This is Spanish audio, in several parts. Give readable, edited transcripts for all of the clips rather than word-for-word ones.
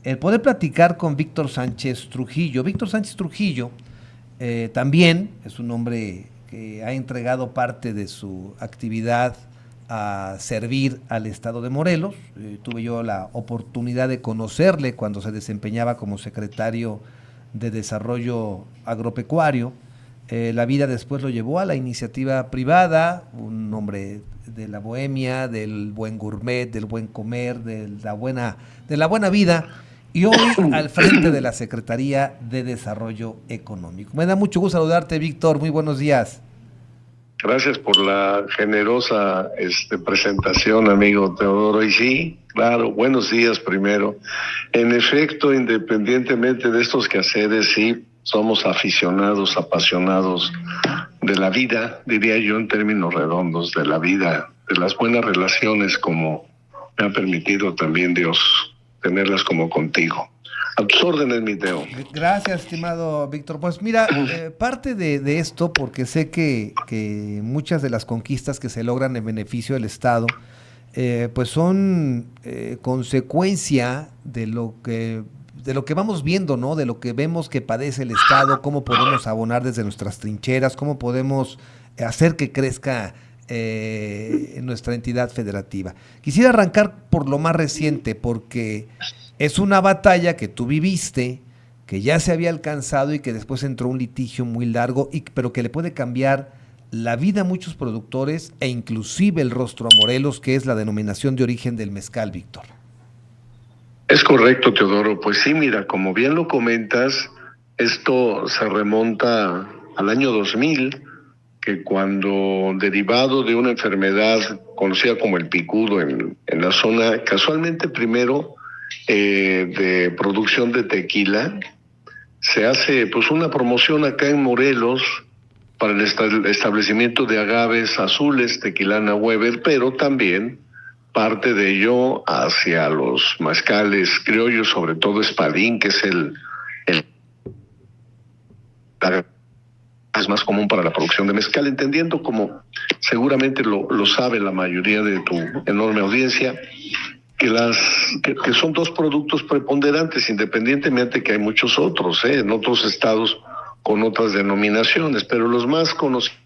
el poder platicar con Víctor Sánchez Trujillo. Víctor Sánchez Trujillo también es un hombre que ha entregado parte de su actividad a servir al estado de Morelos. Tuve yo la oportunidad de conocerle cuando se desempeñaba como secretario de Desarrollo Agropecuario. La vida después lo llevó a la iniciativa privada, un hombre de la bohemia, del buen gourmet, del buen comer, de la buena vida, y hoy al frente de la Secretaría de Desarrollo Económico. Me da mucho gusto saludarte, Víctor. Muy buenos días. Gracias por la generosa presentación, amigo Teodoro. Y sí, claro, buenos días primero. En efecto, independientemente de estos quehaceres, sí, somos aficionados, apasionados de la vida, diría yo en términos redondos, de la vida, de las buenas relaciones, como me ha permitido también Dios tenerlas como contigo. A tus órdenes, mi Teo. Gracias, estimado Víctor. Pues mira, parte de esto, porque sé que muchas de las conquistas que se logran en beneficio del Estado, pues son consecuencia de lo que vamos viendo, ¿no? De lo que vemos que padece el Estado, cómo podemos abonar desde nuestras trincheras, cómo podemos hacer que crezca nuestra entidad federativa. Quisiera arrancar por lo más reciente, porque es una batalla que tú viviste, que ya se había alcanzado y que después entró un litigio muy largo, pero que le puede cambiar la vida a muchos productores e inclusive el rostro a Morelos, que es la denominación de origen del mezcal, Víctor. Es correcto, Teodoro. Pues sí, mira, como bien lo comentas, esto se remonta al año 2000, que cuando derivado de una enfermedad conocida como el picudo en la zona, casualmente primero de producción de tequila, se hace pues una promoción acá en Morelos para el establecimiento de agaves azules, Tequilana Weber, pero también parte de ello hacia los mezcales criollos, sobre todo Espadín, que es el es más común para la producción de mezcal, entendiendo como seguramente lo sabe la mayoría de tu enorme audiencia, que son dos productos preponderantes, independientemente que hay muchos otros, en otros estados con otras denominaciones, pero los más conocidos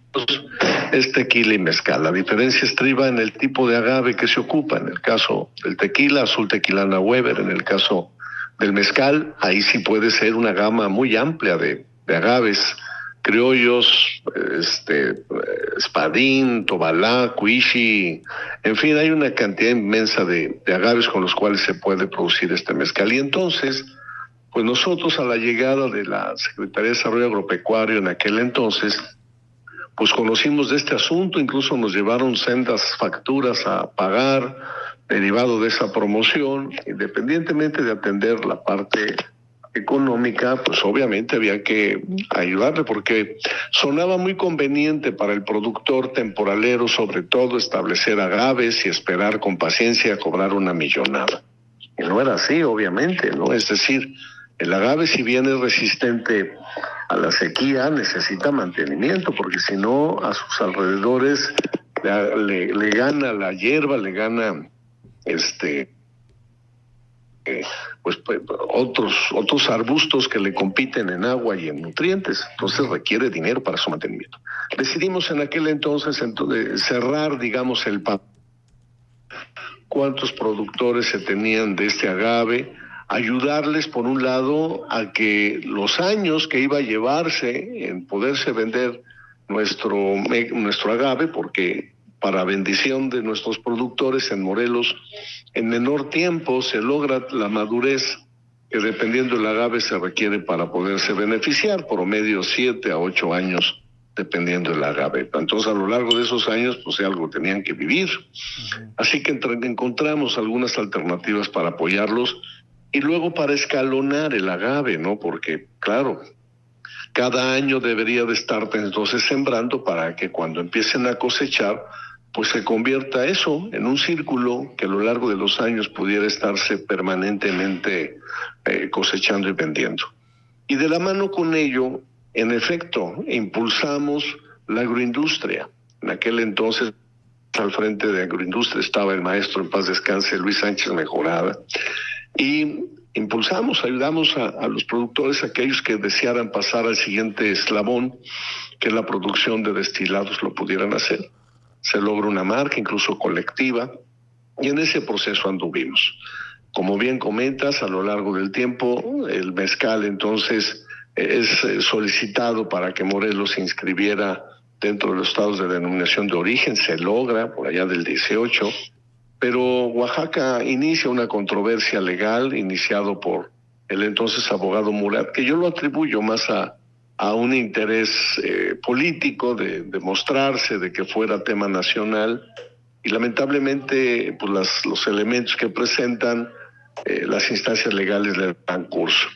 es tequila y mezcal. La diferencia estriba en el tipo de agave que se ocupa. En el caso del tequila, azul tequilana Weber; en el caso del mezcal, ahí sí puede ser una gama muy amplia de agaves criollos, espadín, tobalá, cuishi, en fin, hay una cantidad inmensa de agaves con los cuales se puede producir este mezcal. Y entonces, pues nosotros a la llegada de la Secretaría de Desarrollo Agropecuario en aquel entonces, pues conocimos de este asunto, incluso nos llevaron sendas facturas a pagar derivado de esa promoción, independientemente de atender la parte económica, pues obviamente había que ayudarle porque sonaba muy conveniente para el productor temporalero, sobre todo, establecer agaves y esperar con paciencia a cobrar una millonada. Y no era así, obviamente, ¿no? Es decir, el agave, si bien es resistente a la sequía, necesita mantenimiento, porque si no, a sus alrededores le gana la hierba, le gana pues otros arbustos que le compiten en agua y en nutrientes. Entonces requiere dinero para su mantenimiento. Decidimos en aquel entonces cerrar, digamos, el papel, cuántos productores se tenían de este agave, ayudarles por un lado a que los años que iba a llevarse en poderse vender nuestro agave, porque para bendición de nuestros productores en Morelos, en menor tiempo se logra la madurez que, dependiendo del agave, se requiere para poderse beneficiar, promedio 7 a 8 años dependiendo del agave. Entonces, a lo largo de esos años, pues algo tenían que vivir. Así que encontramos algunas alternativas para apoyarlos y luego para escalonar el agave, ¿no? Porque, claro, cada año debería de estar entonces sembrando para que cuando empiecen a cosechar, pues se convierta eso en un círculo que a lo largo de los años pudiera estarse permanentemente cosechando y vendiendo. Y de la mano con ello, en efecto, impulsamos la agroindustria. En aquel entonces, al frente de agroindustria estaba el maestro, en paz descanse, Luis Sánchez Mejorada, y impulsamos, ayudamos a los productores, aquellos que desearan pasar al siguiente eslabón, que es la producción de destilados, lo pudieran hacer. Se logra una marca, incluso colectiva, y en ese proceso anduvimos. Como bien comentas, a lo largo del tiempo, el mezcal entonces es solicitado para que Morelos se inscribiera dentro de los estados de denominación de origen, se logra por allá del 18, pero Oaxaca inicia una controversia legal iniciado por el entonces abogado Murat, que yo lo atribuyo más a un interés político de mostrarse, de que fuera tema nacional, y lamentablemente pues los elementos que presentan las instancias legales le dan curso.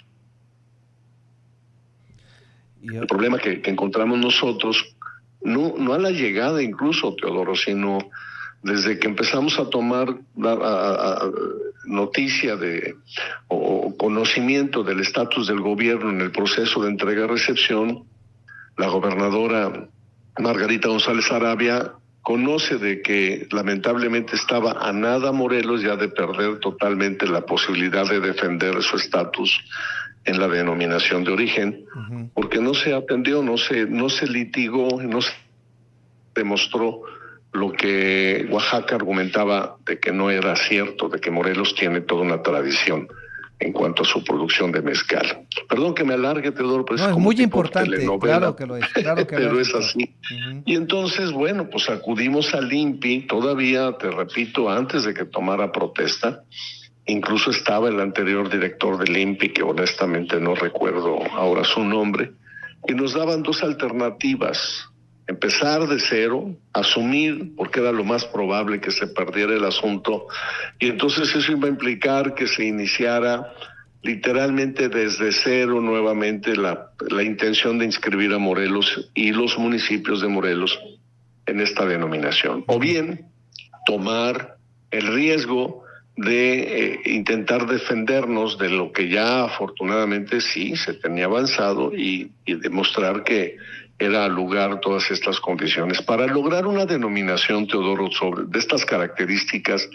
El problema que encontramos nosotros, no a la llegada incluso, Teodoro, sino desde que empezamos a tomar noticia o conocimiento del estatus del gobierno en el proceso de entrega-recepción, la gobernadora Margarita González Arabia conoce de que lamentablemente estaba a nada Morelos ya de perder totalmente la posibilidad de defender su estatus en la denominación de origen, porque no se atendió, no se litigó, no se demostró lo que Oaxaca argumentaba de que no era cierto, de que Morelos tiene toda una tradición en cuanto a su producción de mezcal. Perdón que me alargue, Teodoro, pero no, es como muy tipo importante, telenovela, claro que lo es, claro que pero lo es. Es así. Y entonces, bueno, pues acudimos al INPI, todavía, te repito, antes de que tomara protesta. Incluso estaba el anterior director del INPI, que honestamente no recuerdo ahora su nombre, y nos daban dos alternativas: empezar de cero, asumir, porque era lo más probable que se perdiera el asunto, y entonces eso iba a implicar que se iniciara literalmente desde cero nuevamente la intención de inscribir a Morelos y los municipios de Morelos en esta denominación. O bien tomar el riesgo de intentar defendernos de lo que ya afortunadamente sí se tenía avanzado y demostrar que era lugar todas estas condiciones. Para lograr una denominación, Teodoro, de estas características,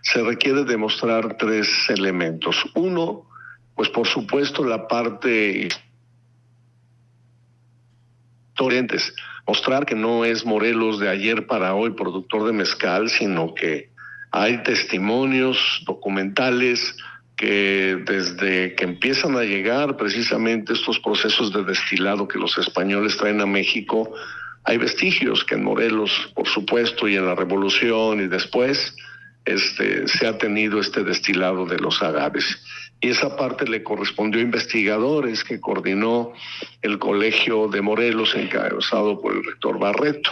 se requiere demostrar tres elementos. Uno, pues por supuesto la parte mostrar que no es Morelos de ayer para hoy productor de mezcal, sino que hay testimonios documentales que desde que empiezan a llegar precisamente estos procesos de destilado que los españoles traen a México, hay vestigios que en Morelos, por supuesto, y en la Revolución y después, se ha tenido este destilado de los agaves. Y esa parte le correspondió a investigadores que coordinó el Colegio de Morelos, encabezado por el rector Barreto.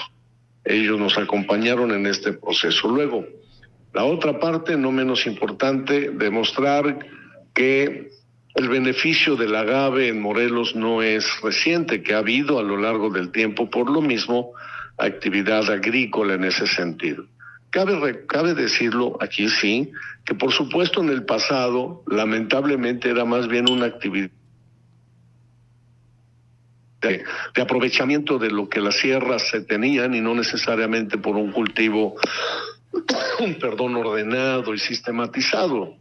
Ellos nos acompañaron en este proceso. Luego, la otra parte, no menos importante, demostrar que el beneficio del agave en Morelos no es reciente, que ha habido a lo largo del tiempo, por lo mismo, actividad agrícola en ese sentido. Cabe decirlo aquí sí, que por supuesto en el pasado, lamentablemente, era más bien una actividad de aprovechamiento de lo que las sierras se tenían y no necesariamente por un cultivo ordenado y sistematizado,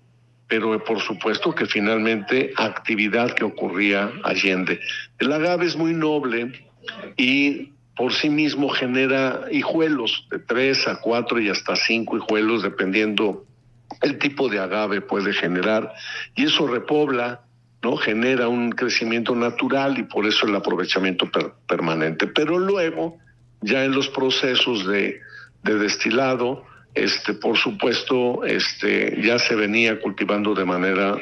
pero por supuesto que finalmente actividad que ocurría allende. El agave es muy noble y por sí mismo genera hijuelos de 3 a 4 y hasta 5 hijuelos, dependiendo el tipo de agave puede generar, y eso repobla, ¿no? Genera un crecimiento natural y por eso el aprovechamiento permanente. Pero luego, ya en los procesos de destilado, por supuesto, ya se venía cultivando de manera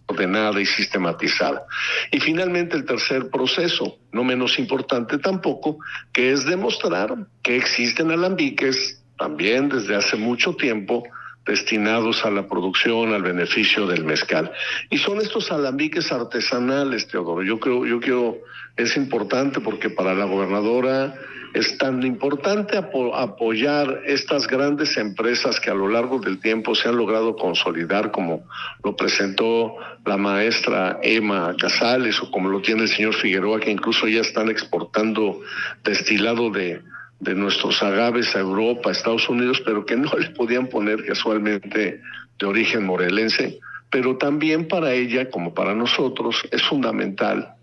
ordenada y sistematizada. Y finalmente el tercer proceso, no menos importante tampoco, que es demostrar que existen alambiques también desde hace mucho tiempo destinados a la producción, al beneficio del mezcal. Y son estos alambiques artesanales, Teodoro. Yo creo, es importante porque para la gobernadora es tan importante apoyar estas grandes empresas que a lo largo del tiempo se han logrado consolidar, como lo presentó la maestra Emma Casales o como lo tiene el señor Figueroa, que incluso ya están exportando destilado de nuestros agaves a Europa, a Estados Unidos, pero que no le podían poner casualmente de origen morelense, pero también para ella, como para nosotros, es fundamental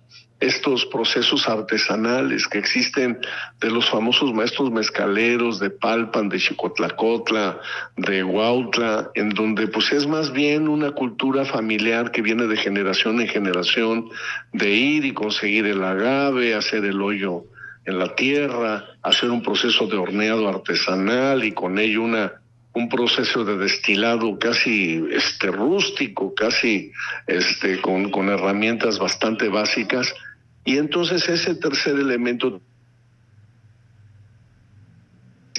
estos procesos artesanales que existen de los famosos maestros mezcaleros de Palpan, de Xicotlacotla, de Huautla, en donde pues es más bien una cultura familiar que viene de generación en generación, de ir y conseguir el agave, hacer el hoyo en la tierra, hacer un proceso de horneado artesanal y con ello un proceso de destilado casi rústico, casi con herramientas bastante básicas. Y entonces ese tercer elemento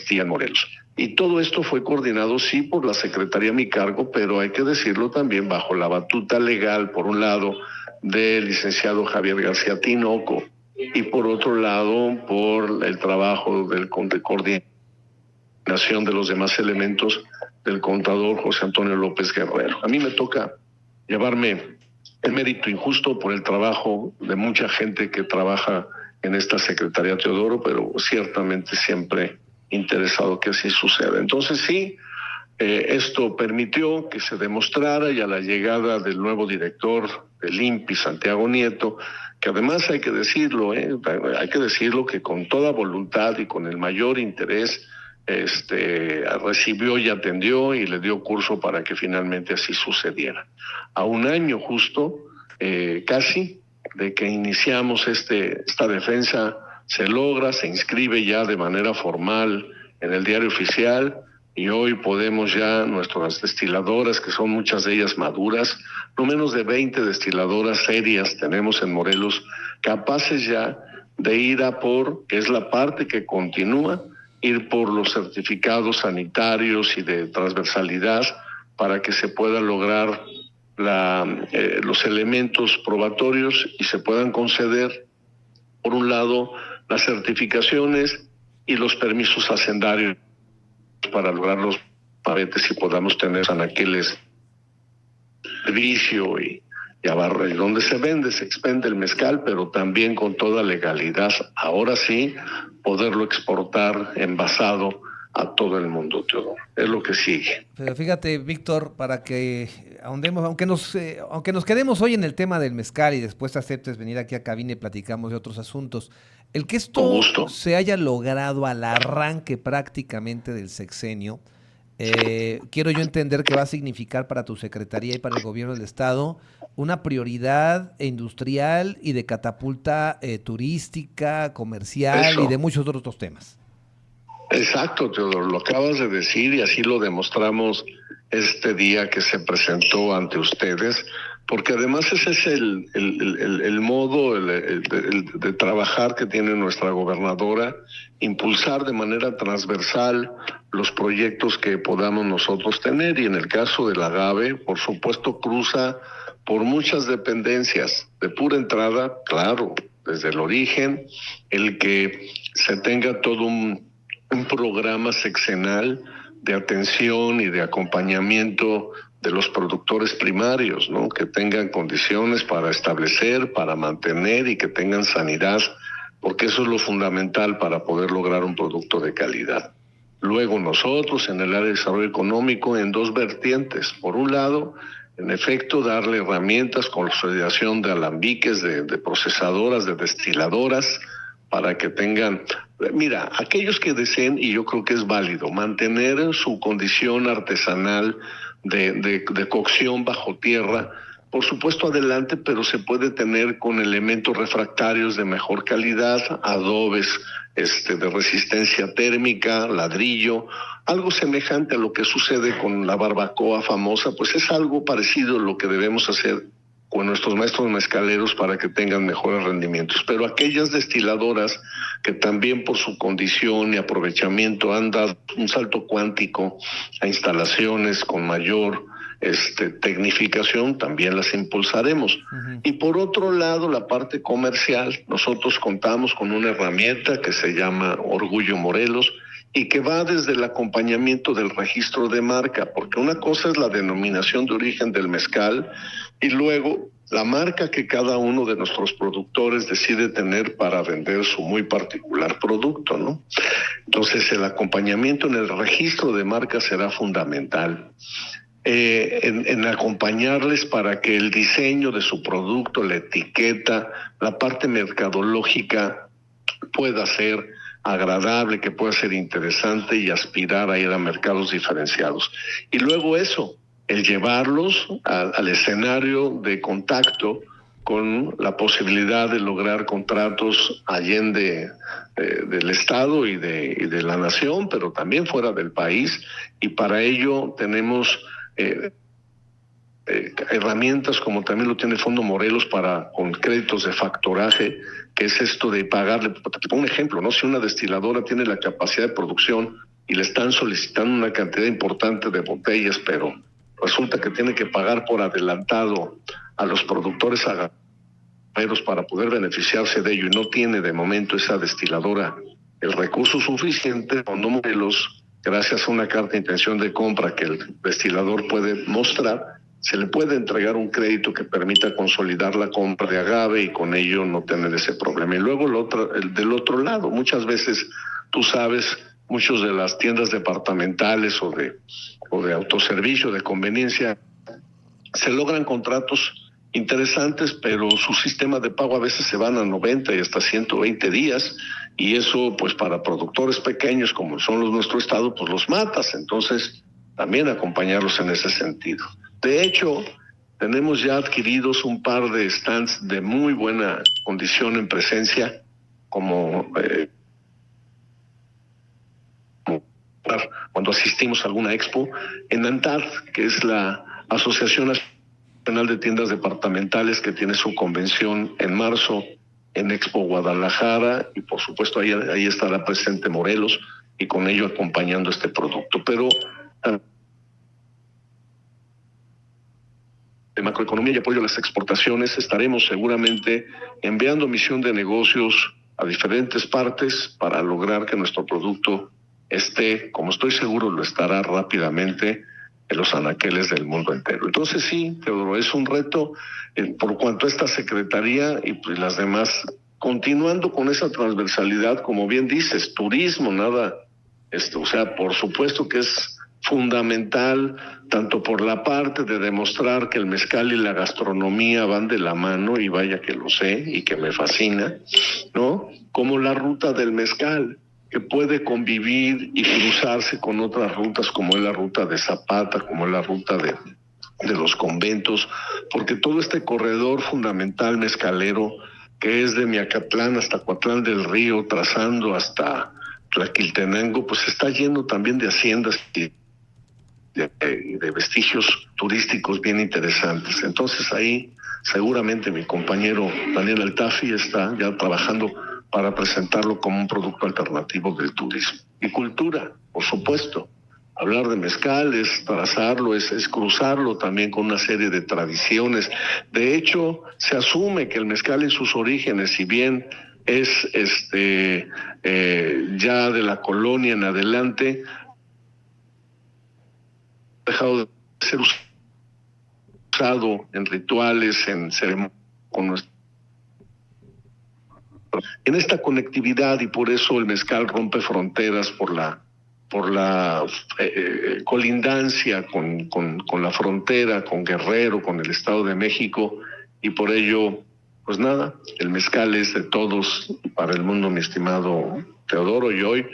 en Morelos. Y todo esto fue coordinado, sí, por la Secretaría a mi cargo, pero hay que decirlo también bajo la batuta legal, por un lado, del licenciado Javier García Tinoco, y por otro lado, por el trabajo de coordinación de los demás elementos del contador José Antonio López Guerrero. A mí me toca llevarme el mérito injusto por el trabajo de mucha gente que trabaja en esta Secretaría, Teodoro, pero ciertamente siempre interesado que así suceda. Entonces sí, esto permitió que se demostrara, y a la llegada del nuevo director del INPI, Santiago Nieto, que además hay que decirlo que con toda voluntad y con el mayor interés recibió y atendió y le dio curso para que finalmente así sucediera. A un año justo, casi, de que iniciamos esta defensa, se logra, se inscribe ya de manera formal en el diario oficial, y hoy podemos ya, nuestras destiladoras, que son muchas de ellas maduras, no menos de 20 destiladoras serias tenemos en Morelos, capaces ya de ir a por, que es la parte que continúa, ir por los certificados sanitarios y de transversalidad para que se pueda lograr los elementos probatorios y se puedan conceder, por un lado, las certificaciones y los permisos hacendarios para lograr los pavetes y podamos tener anaqueles de vicio y donde se vende, se expende el mezcal, pero también con toda legalidad. Ahora sí, poderlo exportar envasado a todo el mundo, Teodoro. Es lo que sigue. Pero fíjate, Víctor, para que ahondemos, aunque nos quedemos hoy en el tema del mezcal y después aceptes venir aquí a cabina y platicamos de otros asuntos, el que esto se haya logrado al arranque prácticamente del sexenio, quiero yo entender que va a significar para tu secretaría y para el gobierno del estado una prioridad industrial y de catapulta turística, comercial y de muchos otros temas. Exacto, Teodoro, lo acabas de decir y así lo demostramos este día que se presentó ante ustedes, porque además ese es el modo de trabajar que tiene nuestra gobernadora, impulsar de manera transversal los proyectos que podamos nosotros tener, y en el caso del agave, por supuesto, cruza por muchas dependencias, de pura entrada, claro, desde el origen, el que se tenga todo un programa sexenal de atención y de acompañamiento de los productores primarios, ¿no? Que tengan condiciones para establecer, para mantener y que tengan sanidad, porque eso es lo fundamental para poder lograr un producto de calidad. Luego nosotros en el área de desarrollo económico en dos vertientes. Por un lado, en efecto, darle herramientas, consolidación de alambiques, de procesadoras, de destiladoras, para que tengan, mira, aquellos que deseen, y yo creo que es válido, mantener su condición artesanal de cocción bajo tierra, por supuesto adelante, pero se puede tener con elementos refractarios de mejor calidad, adobes de resistencia térmica, ladrillo, algo semejante a lo que sucede con la barbacoa famosa, pues es algo parecido a lo que debemos hacer con nuestros maestros mezcaleros para que tengan mejores rendimientos. Pero aquellas destiladoras que también por su condición y aprovechamiento han dado un salto cuántico a instalaciones con mayor tecnificación, también las impulsaremos. Y por otro lado, la parte comercial, nosotros contamos con una herramienta que se llama Orgullo Morelos y que va desde el acompañamiento del registro de marca, porque una cosa es la denominación de origen del mezcal y luego la marca que cada uno de nuestros productores decide tener para vender su muy particular producto, ¿no? Entonces el acompañamiento en el registro de marca será fundamental. en acompañarles para que el diseño de su producto, la etiqueta, la parte mercadológica pueda ser agradable, que pueda ser interesante y aspirar a ir a mercados diferenciados. Y luego eso, el llevarlos al escenario de contacto con la posibilidad de lograr contratos allende del Estado y de la nación, pero también fuera del país, y para ello tenemos herramientas como también lo tiene Fondo Morelos con créditos de factoraje, que es esto de pagarle. Te pongo un ejemplo, ¿no? Si una destiladora tiene la capacidad de producción y le están solicitando una cantidad importante de botellas, pero resulta que tiene que pagar por adelantado a los productores agaveros para poder beneficiarse de ello, y no tiene de momento esa destiladora el recurso suficiente, Fondo Morelos, gracias a una carta de intención de compra que el destilador puede mostrar, se le puede entregar un crédito que permita consolidar la compra de agave y con ello no tener ese problema. Y luego del otro lado, muchas veces, tú sabes, muchas de las tiendas departamentales o de autoservicio, de conveniencia, se logran contratos interesantes, pero sus sistemas de pago a veces se van a 90 y hasta 120 días, y eso pues para productores pequeños como son los de nuestro estado, pues los matas. Entonces también acompañarlos en ese sentido. De hecho, tenemos ya adquiridos un par de stands de muy buena condición en presencia, como cuando asistimos a alguna expo en ANTAD, que es la Asociación Nacional de Tiendas Departamentales, que tiene su convención en marzo en Expo Guadalajara, y por supuesto ahí estará presente Morelos, y con ello acompañando este producto. Pero de macroeconomía y apoyo a las exportaciones, estaremos seguramente enviando misión de negocios a diferentes partes para lograr que nuestro producto esté, como estoy seguro lo estará rápidamente, en los anaqueles del mundo entero. Entonces sí, Teodoro, es un reto por cuanto a esta secretaría y pues las demás, continuando con esa transversalidad, como bien dices, turismo, nada, o sea, por supuesto que es fundamental, tanto por la parte de demostrar que el mezcal y la gastronomía van de la mano, y vaya que lo sé y que me fascina, ¿no? Como la ruta del mezcal, que puede convivir y cruzarse con otras rutas, como es la ruta de Zapata, como es la ruta de los conventos, porque todo este corredor fundamental mezcalero, que es de Miacatlán hasta Coatlán del Río, trazando hasta Tlaquiltenango, pues está lleno también de haciendas y de vestigios turísticos bien interesantes. Entonces ahí seguramente mi compañero Daniel Altafi está ya trabajando para presentarlo como un producto alternativo del turismo. Y cultura, por supuesto. Hablar de mezcal es trazarlo, es cruzarlo también con una serie de tradiciones. De hecho, se asume que el mezcal en sus orígenes, si bien es ya de la colonia en adelante, ha dejado de ser usado en rituales, en ceremonias, en esta conectividad, y por eso el mezcal rompe fronteras por la colindancia con la frontera, con Guerrero, con el Estado de México, y por ello, pues nada, el mezcal es de todos para el mundo, mi estimado Teodoro, y hoy,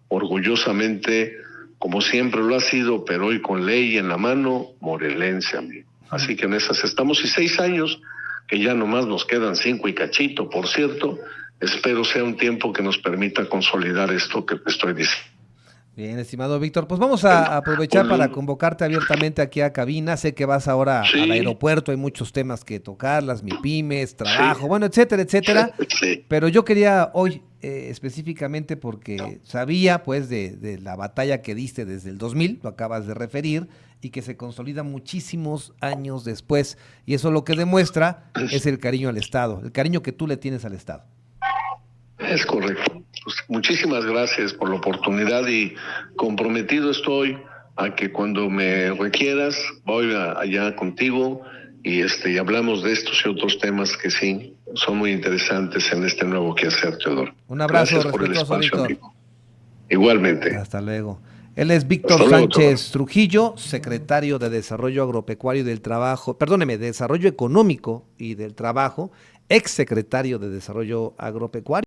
orgullosamente, como siempre lo ha sido, pero hoy con ley en la mano, morelense, amigo. Así que en esas estamos, y 6 años, que ya nomás nos quedan 5 y cachito, por cierto. Espero sea un tiempo que nos permita consolidar esto que te estoy diciendo. Bien, estimado Víctor, pues vamos a aprovechar para convocarte abiertamente aquí a cabina. Sé que vas ahora al aeropuerto, hay muchos temas que tocar, las MIPYMES, trabajo, bueno, etcétera, etcétera. Pero yo quería hoy específicamente porque sabía pues de la batalla que diste desde el 2000, lo acabas de referir, y que se consolida muchísimos años después. Y eso lo que demuestra es el cariño al Estado, el cariño que tú le tienes al Estado. Es correcto. Pues muchísimas gracias por la oportunidad, y comprometido estoy a que cuando me requieras voy allá contigo y hablamos de estos y otros temas que sí son muy interesantes en este nuevo quehacer, Teodoro. Un abrazo Gracias por el respetuoso, espacio, Víctor. amigo. Igualmente. Hasta luego. Él es Víctor Hasta luego, Sánchez Trujillo, secretario de Desarrollo Agropecuario y del Trabajo, perdóneme, de Desarrollo Económico y del Trabajo, exsecretario de Desarrollo Agropecuario.